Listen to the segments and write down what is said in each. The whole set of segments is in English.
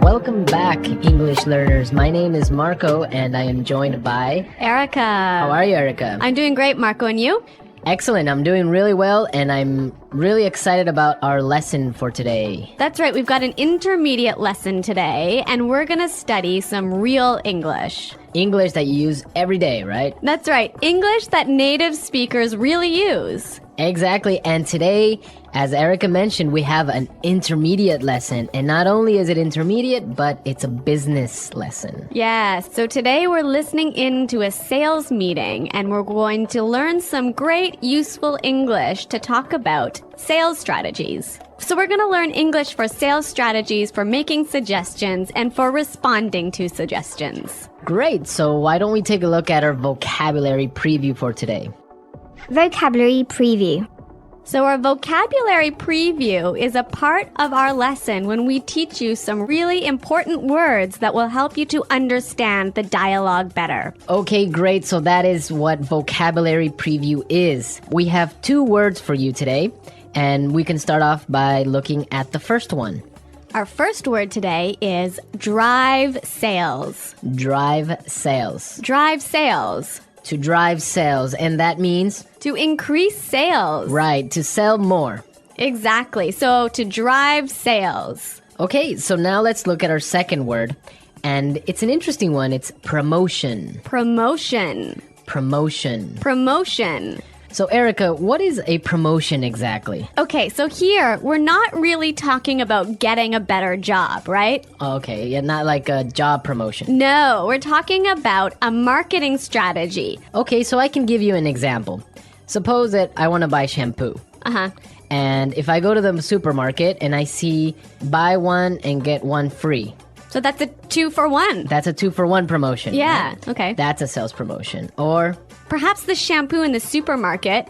Welcome back, English learners. My name is Marco, and I am joined by Erica. How are you, Erica? I'm doing great, Marco, and you? Excellent. I'm doing really well, and I'm really excited about our lesson for today. That's right. We've got an intermediate lesson today, and we're going to study some real English. English that you use every day, right? That's right. English that native speakers really use. Exactly. And today, as Erica mentioned, we have an intermediate lesson. And not only is it intermediate, but it's a business lesson. Yes. So today we're listening in to a sales meeting, and we're going to learn some great useful English to talk about sales strategies. So we're going to learn English for sales strategies, for making suggestions, and for responding to suggestions. Great. So why don't we take a look at our vocabulary preview for today? Vocabulary preview. So our vocabulary preview is a part of our lesson when we teach you some really important words that will help you to understand the dialogue better. Okay, great. So that is what vocabulary preview is. We have 2 words for you today, and we can start off by looking at the first one. Our first word today is drive sales. Drive sales. Drive sales. To drive sales, and that means? To increase sales. Right, to sell more. Exactly. So to drive sales. Okay, so now let's look at our second word, and it's an interesting one. It's promotion. Promotion. Promotion. Promotion. So Erica, what is a promotion exactly? Okay, so here we're not really talking about getting a better job, right? Okay, yeah, not like a job promotion. No, we're talking about a marketing strategy. Okay, so I can give you an example. Suppose that I want to buy shampoo. Uh-huh. And if I go to the supermarket and I see buy one and get one free. So that's a 2-for-1. That's a 2-for-1 promotion. Yeah, right? okay. That's a sales promotion. Or perhaps the shampoo in the supermarket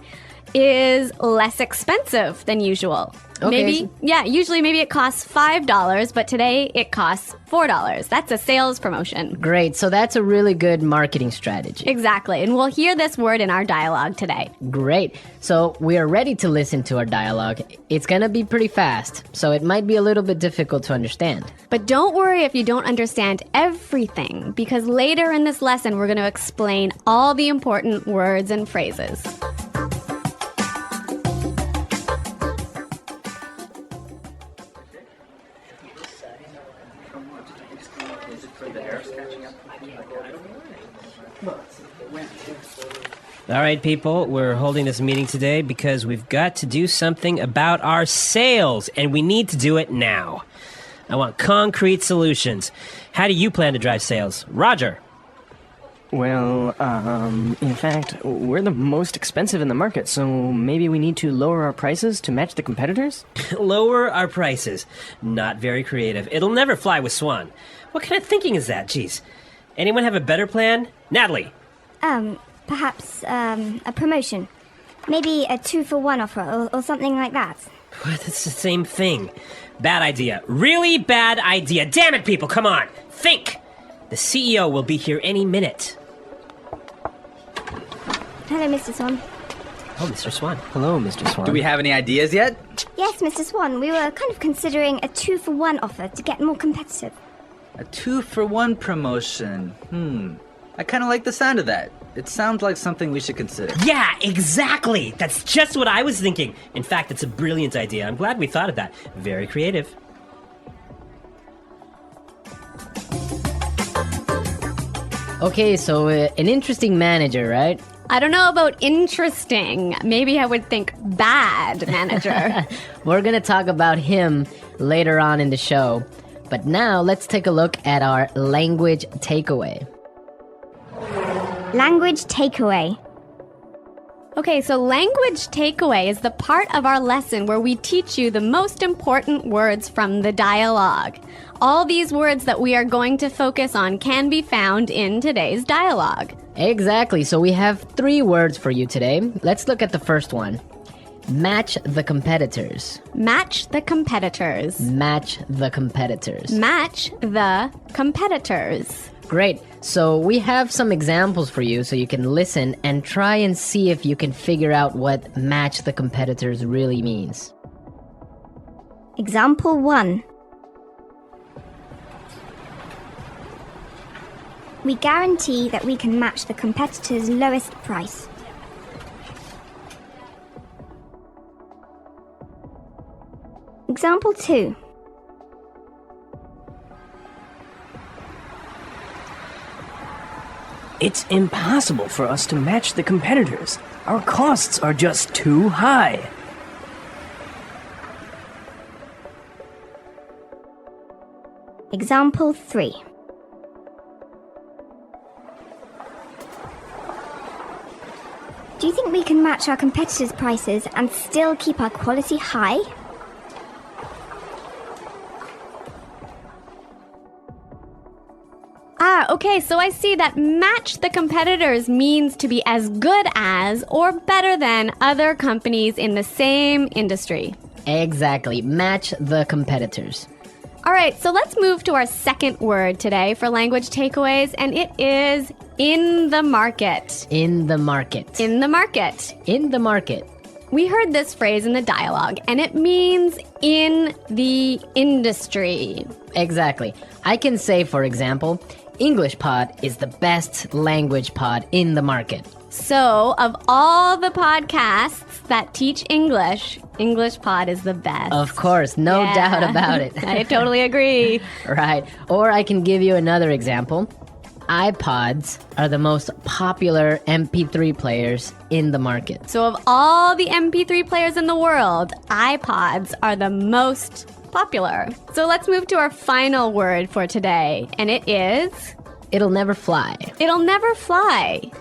is less expensive than usual. Okay. Usually maybe it costs $5, but today it costs $4. That's a sales promotion. great, so that's a really good marketing strategy. Exactly, and we'll hear this word in our dialogue today. Great. So we are ready to listen to our dialogue. It's going to be pretty fast, so it might be a little bit difficult to understand. But don't worry if you don't understand everything, because later in this lesson we're going to explain all the important words and phrases. All right, people, we're holding this meeting today because we've got to do something about our sales, and we need to do it now. I want concrete solutions. How do you plan to drive sales? Roger. Well, in fact, we're the most expensive in the market, so maybe we need to lower our prices to match the competitors? Lower our prices. Not very creative. It'll never fly with Swan. What kind of thinking is that? Jeez. Anyone have a better plan? Natalie. Perhaps a promotion. Maybe a 2-for-1 offer or something like that. What? It's the same thing. Bad idea. Really bad idea. Damn it, people, come on. Think. The CEO will be here any minute. Hello, Mr. Swan. Oh, Mr. Swan. Hello, Mr. Swan. Do we have any ideas yet? Yes, Mr. Swan, we were kind of considering a 2-for-1 offer to get more competitive. A 2-for-1 promotion. I kind of like the sound of that. It sounds like something we should consider. Yeah, exactly. That's just what I was thinking. In fact, it's a brilliant idea. I'm glad we thought of that. Very creative. Okay, so an interesting manager, right? I don't know about interesting. Maybe I would think bad manager. We're going to talk about him later on in the show. But now let's take a look at our language takeaway. Language takeaway. Okay, so language takeaway is the part of our lesson where we teach you the most important words from the dialogue. All these words that we are going to focus on can be found in today's dialogue. Exactly, so we have 3 words for you today. Let's look at the first one. Match the competitors. Match the competitors. Match the competitors. Match the competitors. Great. So we have some examples for you so you can listen and try and see if you can figure out what match the competitors really means. Example 1. We guarantee that we can match the competitor's lowest price. Example 2. It's impossible for us to match the competitors. Our costs are just too high. Example 3. Do you think we can match our competitors' prices and still keep our quality high? Okay, so I see that match the competitors means to be as good as or better than other companies in the same industry. Exactly. Match the competitors. All right, so let's move to our second word today for language takeaways, and it is in the market. In the market. In the market. In the market. We heard this phrase in the dialogue, and it means in the industry. Exactly. I can say, for example, English Pod is the best language pod in the market. So, of all the podcasts that teach English, English Pod is the best. Of course, no Yeah. doubt about it. I totally agree. Right. Or I can give you another example. iPods are the most popular MP3 players in the market. So, of all the MP3 players in the world, iPods are the most popular. So, let's move to our final word for today, and it is It'll never fly. it'll never fly.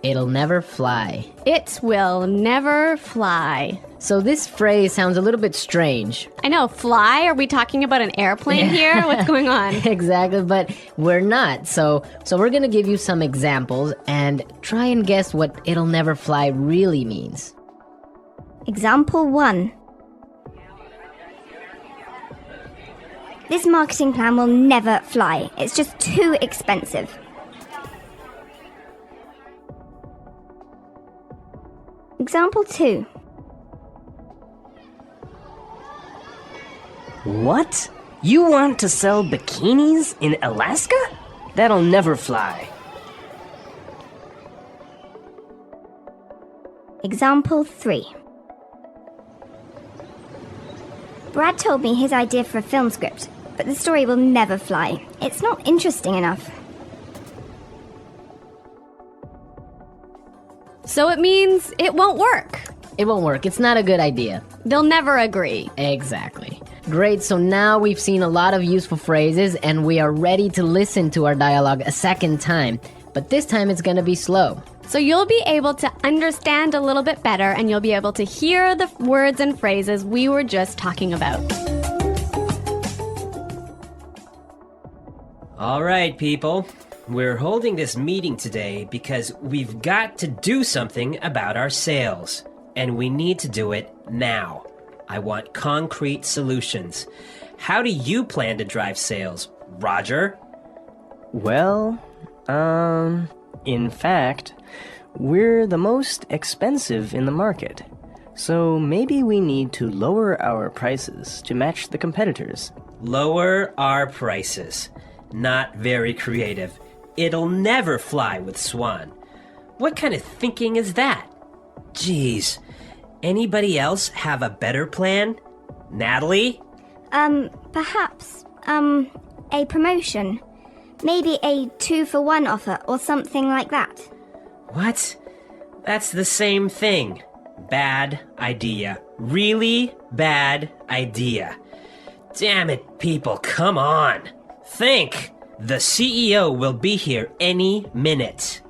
It'll never fly. It will never fly. So this phrase sounds a little bit strange. I know, fly? Are we talking about an airplane here? What's going on? Exactly, but we're not. So we're going to give you some examples and try and guess what it'll never fly really means. Example 1. This marketing plan will never fly. It's just too expensive. Example 2. What? You want to sell bikinis in Alaska? That'll never fly. Example 3. Brad told me his idea for a film script, but the story will never fly. It's not interesting enough. So it means it won't work. It won't work. It's not a good idea. They'll never agree. Exactly. Great, so now we've seen a lot of useful phrases and we are ready to listen to our dialogue a second time. But this time it's going to be slow. So you'll be able to understand a little bit better and you'll be able to hear the words and phrases we were just talking about. All right, people. We're holding this meeting today because we've got to do something about our sales. And we need to do it now. I want concrete solutions. How do you plan to drive sales, Roger? Well, in fact, we're the most expensive in the market. So maybe we need to lower our prices to match the competitors. Lower our prices. Not very creative. It'll never fly with Swan. What kind of thinking is that? Jeez. Anybody else have a better plan? Natalie? Perhaps, a promotion. Maybe a 2-for-1 offer or something like that. What? That's the same thing. Bad idea. Really bad idea. Damn it, people, come on. Think. The CEO will be here any minute.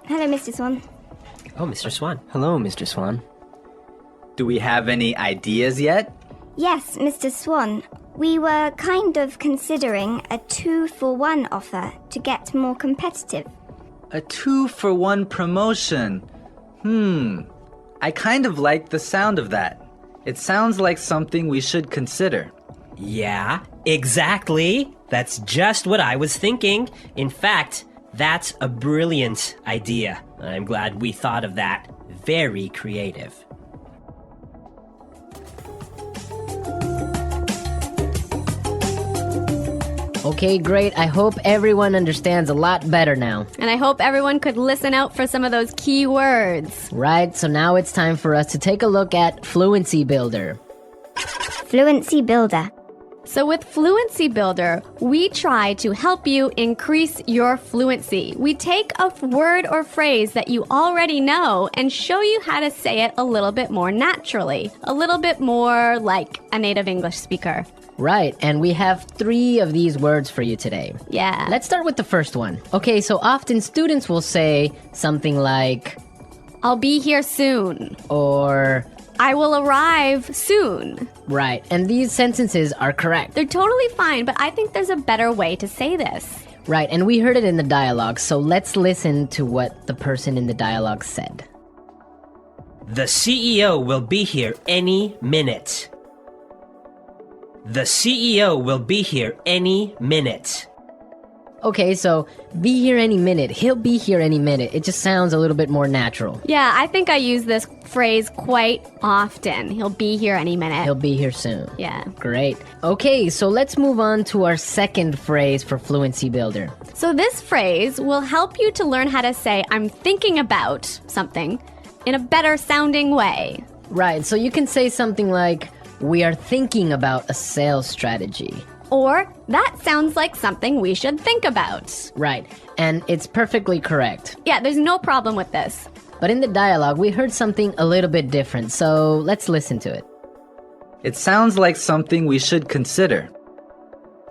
Hello, Mr. Swan. Oh, Mr. Swan. Hello, Mr. Swan. Do we have any ideas yet? Yes, Mr. Swan. We were kind of considering a 2-for-1 offer to get more competitive. A 2-for-1 promotion. I kind of like the sound of that. It sounds like something we should consider. Yeah, exactly. That's just what I was thinking. In fact, that's a brilliant idea. I'm glad we thought of that. Very creative. Okay, great. I hope everyone understands a lot better now. And I hope everyone could listen out for some of those key words. Right, so now it's time for us to take a look at Fluency Builder. Fluency Builder. So with Fluency Builder, we try to help you increase your fluency. We take a word or phrase that you already know and show you how to say it a little bit more naturally, a little bit more like a native English speaker. Right, and we have 3 of these words for you today. Yeah. Let's start with the first one. Okay, so often students will say something like, I'll be here soon. or, I will arrive soon. right, and these sentences are correct. They're totally fine, but I think there's a better way to say this. Right, and we heard it in the dialogue, so let's listen to what the person in the dialogue said. The CEO will be here any minute. The CEO will be here any minute. Okay, so be here any minute. He'll be here any minute. It just sounds a little bit more natural. Yeah, I think I use this phrase quite often. He'll be here any minute. He'll be here soon. Yeah. Great. Okay, so let's move on to our second phrase for Fluency Builder. So this phrase will help you to learn how to say I'm thinking about something in a better sounding way. Right, so you can say something like, we are thinking about a sales strategy. Or that sounds like something we should think about. Right, and it's perfectly correct. Yeah, there's no problem with this. But in the dialogue, we heard something a little bit different, so let's listen to it. It sounds like something we should consider.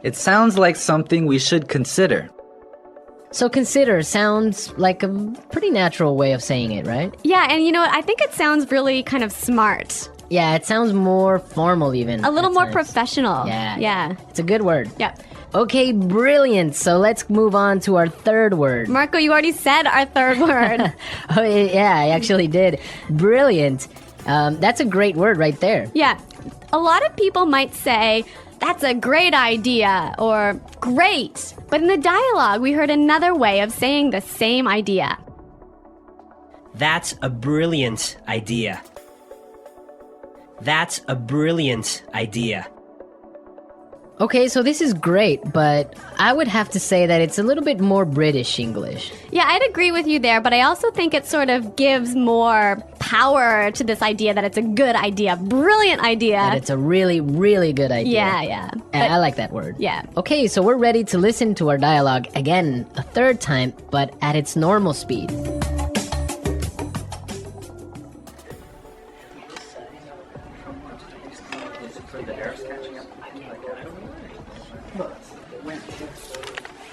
It sounds like something we should consider. So consider sounds like a pretty natural way of saying it, right? Yeah, and you know what? I think it sounds really kind of smart. Yeah, it sounds more formal even. A little at more times. professional. Yeah. Yeah. It's a good word. Yeah. Okay, brilliant. So let's move on to our third word. Marco, you already said our third word. Oh, yeah, I actually did. Brilliant. That's a great word right there. Yeah. A lot of people might say, that's a great idea, or great. But in the dialogue, we heard another way of saying the same idea. That's a brilliant idea. That's a brilliant idea. Okay, so this is great, but I would have to say that it's a little bit more British English. Yeah, I'd agree with you there, but I also think it sort of gives more power to this idea that it's a good idea, brilliant idea. That it's a really, really good idea. Yeah. And I like that word. Yeah. Okay, so we're ready to listen to our dialogue again a third time, but at its normal speed.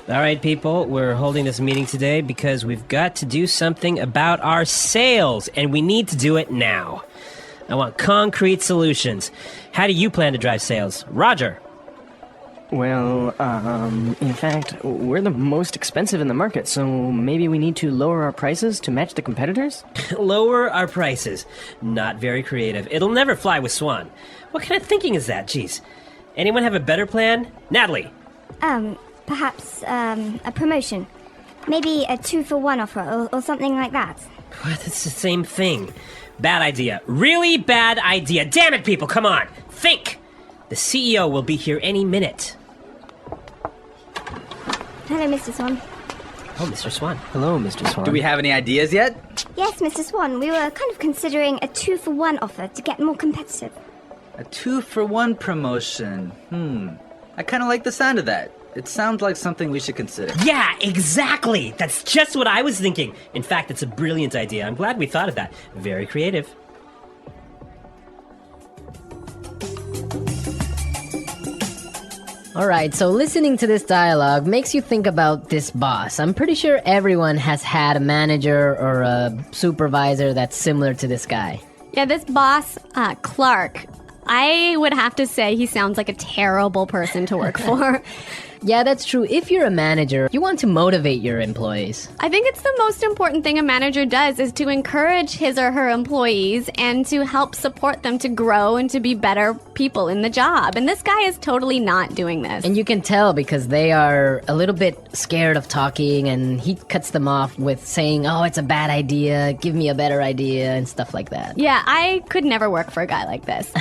All right, people, we're holding this meeting today because we've got to do something about our sales, and we need to do it now. I want concrete solutions. How do you plan to drive sales? Roger. Well, in fact, we're the most expensive in the market, so maybe we need to lower our prices to match the competitors? Lower our prices. Not very creative. It'll never fly with Swan. What kind of thinking is that? Jeez. Anyone have a better plan? Natalie. Perhaps a promotion. Maybe a 2-for-1 offer or something like that. What? It's the same thing. Bad idea. Really bad idea. Damn it, people, come on. Think. The CEO will be here any minute. Hello, Mr. Swan. Oh, Mr. Swan. Hello, Mr. Swan. Do we have any ideas yet? Yes, Mr. Swan, we were kind of considering a 2-for-1 offer to get more competitive. A 2-for-1 promotion. I kind of like the sound of that. It sounds like something we should consider. Yeah, exactly. That's just what I was thinking. In fact, it's a brilliant idea. I'm glad we thought of that. Very creative. Alright, so listening to this dialogue makes you think about this boss. I'm pretty sure everyone has had a manager or a supervisor that's similar to this guy. Yeah, this boss, Clark, I would have to say he sounds like a terrible person to work for. Yeah, that's true. If you're a manager, you want to motivate your employees. I think it's the most important thing a manager does is to encourage his or her employees and to help support them to grow and to be better people in the job. And this guy is totally not doing this. And you can tell because they are a little bit scared of talking, and he cuts them off with saying, oh, it's a bad idea, give me a better idea, and stuff like that. Yeah, I could never work for a guy like this.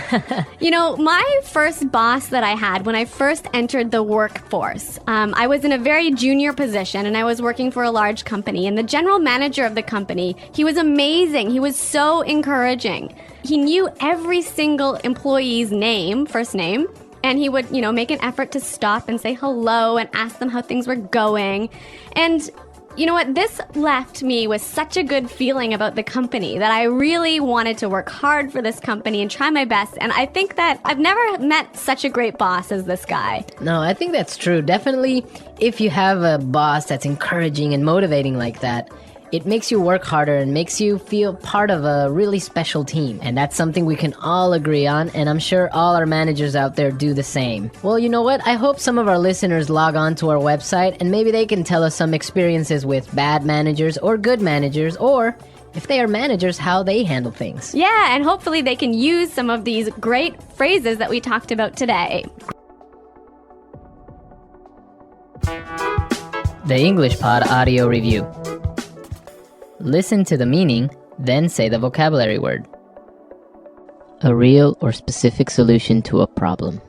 You know, my first boss that I had when I first entered the workforce, course. I was in a very junior position and I was working for a large company. And the general manager of the company, he was amazing. He was so encouraging. He knew every single employee's name, first name, and he would, make an effort to stop and say hello and ask them how things were going. And you know what? This left me with such a good feeling about the company that I really wanted to work hard for this company and try my best. And I think that I've never met such a great boss as this guy. No, I think that's true. Definitely, if you have a boss that's encouraging and motivating like that, it makes you work harder and makes you feel part of a really special team. And that's something we can all agree on, and I'm sure all our managers out there do the same. Well, you know what? I hope some of our listeners log on to our website and maybe they can tell us some experiences with bad managers or good managers, or if they are managers, how they handle things. Yeah, and hopefully they can use some of these great phrases that we talked about today. The English Pod Audio Review. Listen to the meaning, then say the vocabulary word. A real or specific solution to a problem.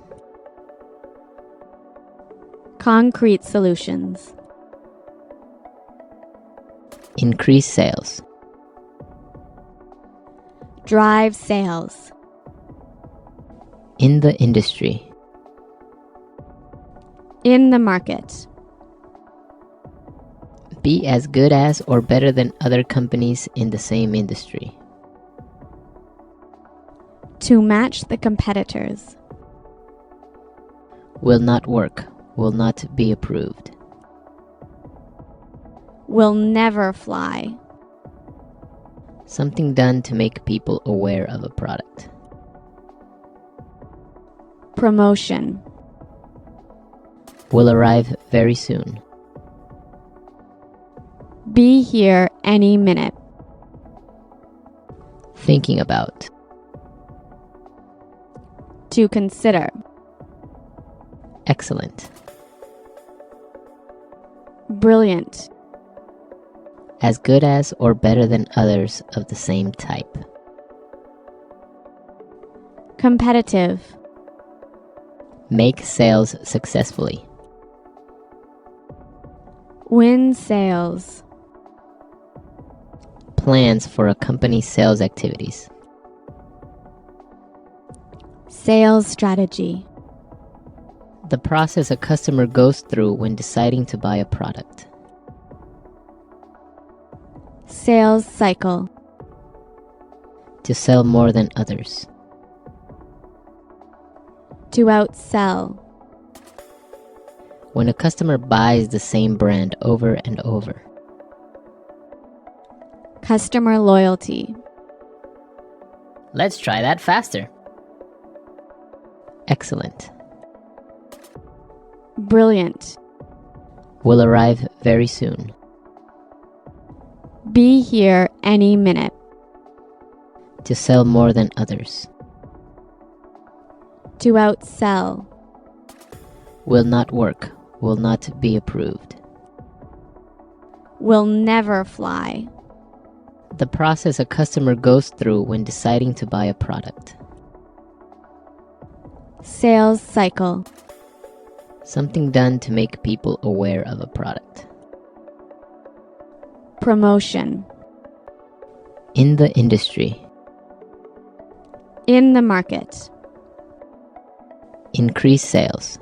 Concrete solutions. Increase sales. Drive sales. In the industry. In the market. Be as good as or better than other companies in the same industry. To match the competitors. Will not work. Will not be approved. Will never fly. Something done to make people aware of a product. Promotion. Will arrive very soon. Be here any minute. Thinking about. To consider. Excellent. Brilliant. As good as or better than others of the same type. Competitive. Make sales successfully. Win sales. Plans for a company's sales activities. Sales strategy. The process a customer goes through when deciding to buy a product. Sales cycle. To sell more than others. To outsell. When a customer buys the same brand over and over. Customer loyalty. Let's try that faster. Excellent. Brilliant. Will arrive very soon. Be here any minute. To sell more than others. To outsell. Will not work. Will not be approved. Will never fly. The process a customer goes through when deciding to buy a product. Sales cycle. Something done to make people aware of a product. Promotion. In the industry. In the market. Increase sales.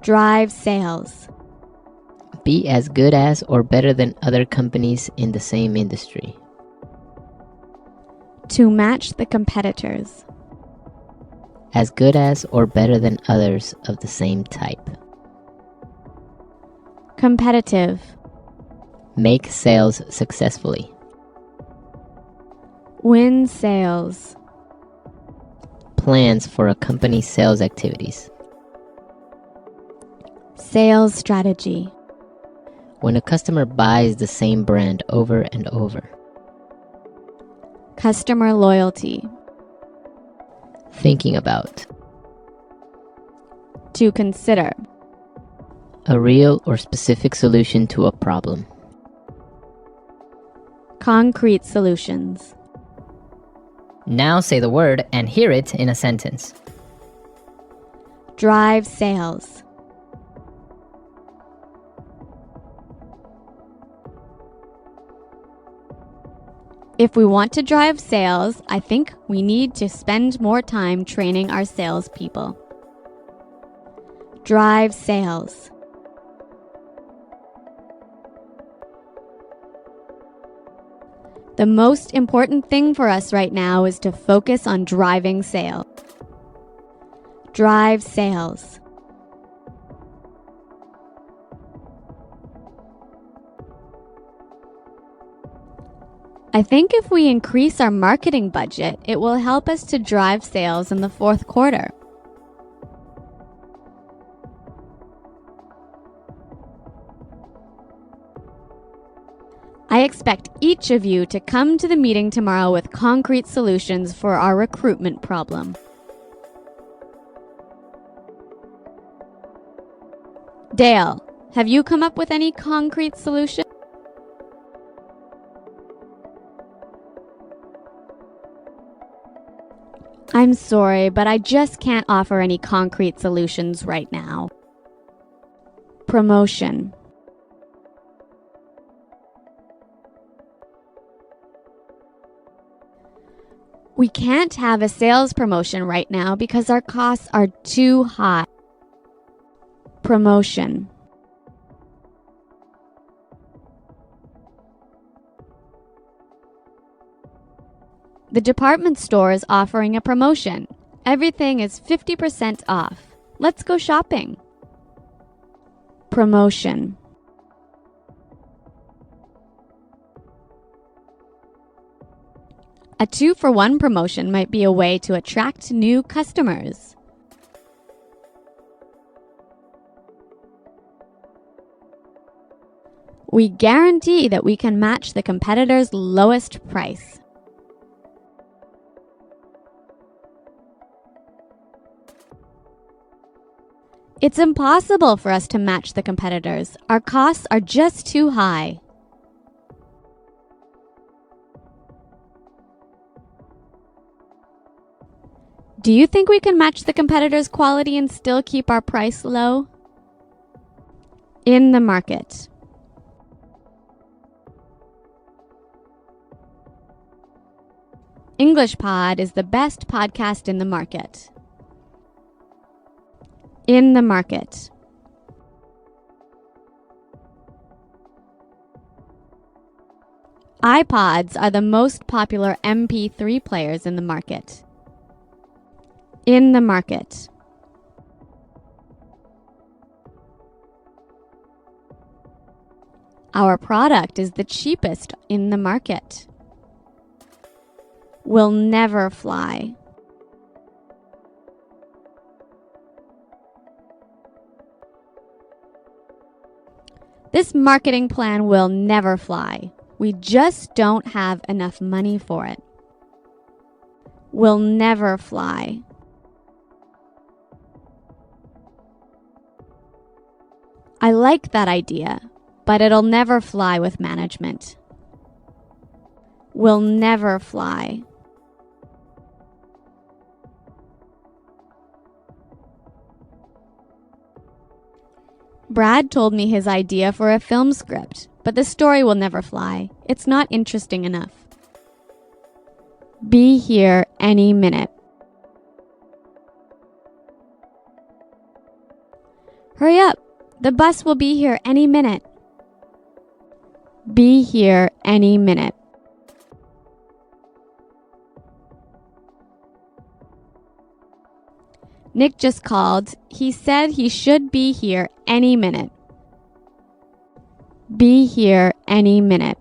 Drive sales. Be as good as or better than other companies in the same industry. To match the competitors. As good as or better than others of the same type. Competitive. Make sales successfully. Win sales. Plans for a company's sales activities. Sales strategy. When a customer buys the same brand over and over. Customer loyalty. Thinking about. To consider. A real or specific solution to a problem. Concrete solutions. Now say the word and hear it in a sentence. Drive sales. If we want to drive sales, I think we need to spend more time training our salespeople. Drive sales. The most important thing for us right now is to focus on driving sales. Drive sales. I think if we increase our marketing budget, it will help us to drive sales in the fourth quarter. I expect each of you to come to the meeting tomorrow with concrete solutions for our recruitment problem. Dale, have you come up with any concrete solutions? I'm sorry, but I just can't offer any concrete solutions right now. Promotion. We can't have a sales promotion right now because our costs are too high. Promotion. The department store is offering a promotion. Everything is 50% off. Let's go shopping. Promotion. A 2-for-1 promotion might be a way to attract new customers. We guarantee that we can match the competitor's lowest price. It's impossible for us to match the competitors. Our costs are just too high. Do you think we can match the competitors' quality and still keep our price low? In the market. English Pod is the best podcast in the market. In the market. iPods are the most popular MP3 players in the market. In the market. Our product is the cheapest in the market. Will never fly. This marketing plan will never fly. We just don't have enough money for it. Will never fly. I like that idea, but it'll never fly with management. Will never fly. Brad told me his idea for a film script, but the story will never fly. It's not interesting enough. Be here any minute. Hurry up! The bus will be here any minute. Be here any minute. Nick just called. He said he should be here any minute. Be here any minute.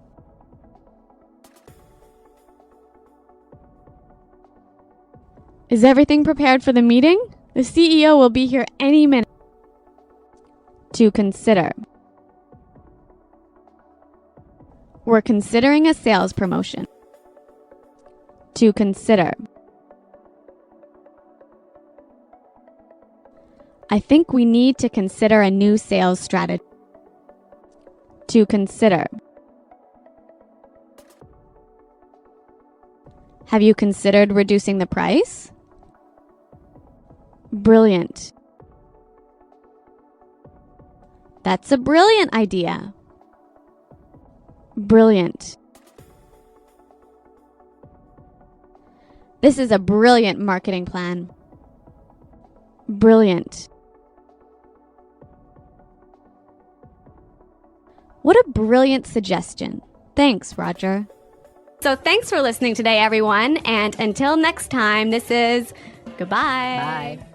Is everything prepared for the meeting? The CEO will be here any minute. To consider. We're considering a sales promotion. To consider. I think we need to consider a new sales strategy. To consider. Have you considered reducing the price? Brilliant. That's a brilliant idea. Brilliant. This is a brilliant marketing plan. Brilliant. What a brilliant suggestion. Thanks, Roger. So thanks for listening today, everyone. And until next time, this is goodbye. Bye.